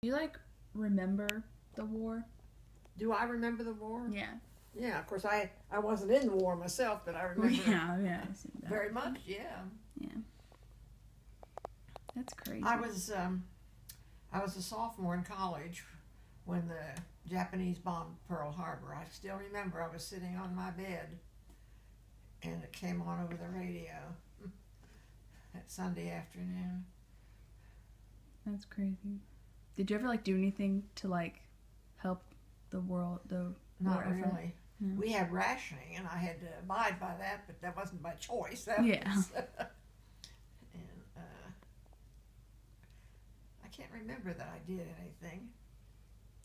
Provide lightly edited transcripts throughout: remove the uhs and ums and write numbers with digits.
Do you remember the war? Do I remember the war? Yeah. Yeah, of course I wasn't in the war myself, but I remember Yeah, very much, yeah. Yeah. That's crazy. I was a sophomore in college when the Japanese bombed Pearl Harbor. I still remember I was sitting on my bed and it came on over the radio that Sunday afternoon. That's crazy. Did you ever do anything to help the world, the Not war effort? really. No. We had rationing and I had to abide by that, but that wasn't by choice. Yeah. And I can't remember that I did anything.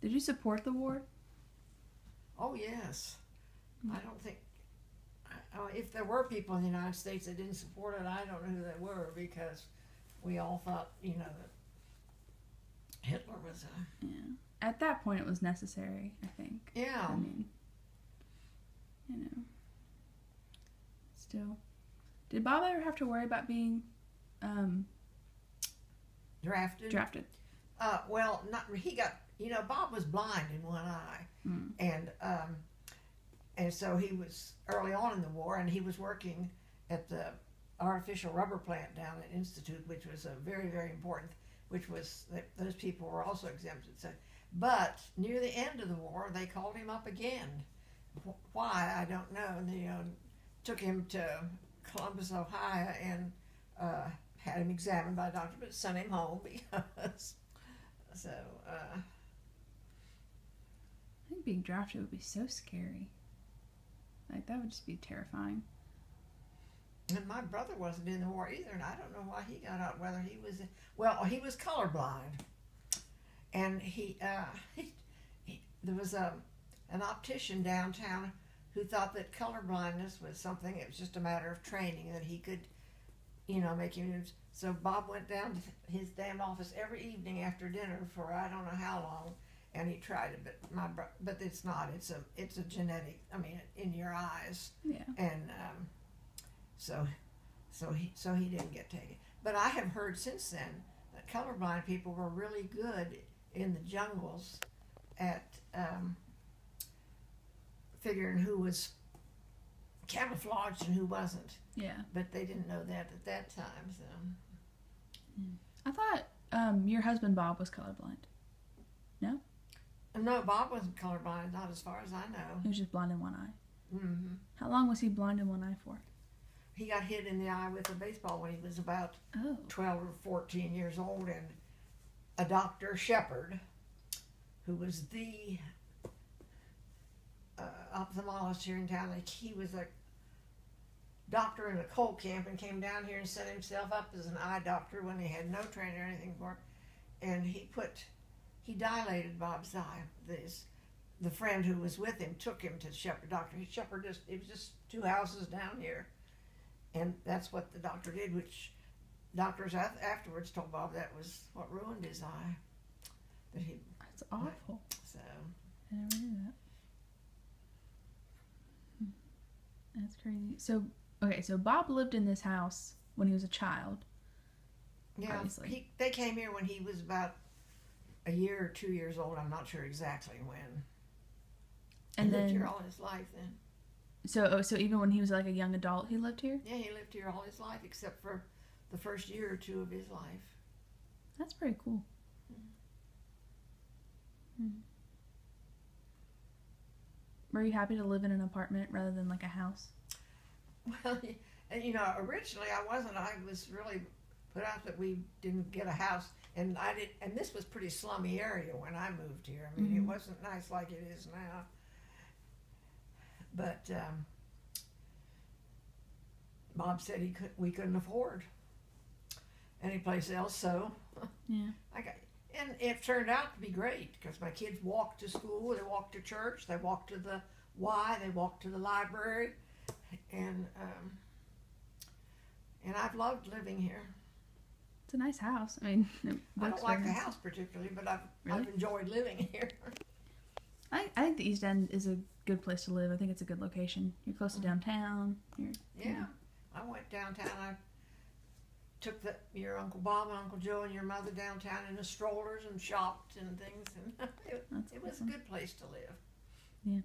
Did you support the war? Oh, yes. I don't think, if there were people in the United States that didn't support it, I don't know who they were, because we all thought, that Hitler was a... Yeah. At that point, it was necessary, I think. Yeah. I mean, still. Did Bob ever have to worry about being Drafted? Well, he got, Bob was blind in one eye. And so he was early on in the war, and he was working at the artificial rubber plant down at Institute, which was a very, very important, which was, those people were also exempted. So, but near the end of the war, they called him up again. Why, I don't know. And they took him to Columbus, Ohio, and had him examined by a doctor, but sent him home because, so. I think being drafted would be so scary. That would just be terrifying. And my brother wasn't in the war either, and I don't know why he got out, whether he was, he was colorblind. And there was an optician downtown who thought that colorblindness was something, it was just a matter of training, that he could, make him. So Bob went down to his damn office every evening after dinner for I don't know how long, and he tried it, but it's not. It's a genetic. I mean, in your eyes. Yeah. And so he didn't get taken. But I have heard since then that colorblind people were really good in the jungles at figuring who was camouflaged and who wasn't. Yeah. But they didn't know that at that time. So. I thought your husband Bob was colorblind. No? No, Bob wasn't colorblind, not as far as I know. He was just blind in one eye. Mm-hmm. How long was he blind in one eye for? He got hit in the eye with a baseball when he was about 12 or 14 years old, and a Dr. Shepard, who was the ophthalmologist here in town, he was a doctor in a coal camp and came down here and set himself up as an eye doctor when they had no training or anything for him. And he dilated Bob's eye. The friend who was with him took him to Shepard. Shepard it was just 2 houses down here. And that's what the doctor did, which doctors afterwards told Bob that was what ruined his eye. That's awful. So. I never knew that. That's crazy. So Bob lived in this house when he was a child. Yeah, obviously. They came here when he was about a year or 2 years old. I'm not sure exactly when. And he lived here all his life then. So even when he was a young adult, he lived here? Yeah, he lived here all his life except for the first year or two of his life. That's pretty cool. Mm-hmm. Were you happy to live in an apartment rather than a house? Well, originally I wasn't. I was really put out that we didn't get a house, and and this was pretty slummy area when I moved here. I mean, It wasn't nice like it is now. But Bob said we couldn't afford any place else, so yeah. And it turned out to be great because my kids walked to school, they walked to church, they walked to the Y, they walked to the library, and I've loved living here. It's a nice house. I mean, I don't like the house particularly, but I've enjoyed living here. I think the East End is a good place to live. I think it's a good location. You're close to downtown. Yeah. I went downtown. took your Uncle Bob and Uncle Joe and your mother downtown in the strollers and shopped and things, and it was awesome. a good place to live. Yeah.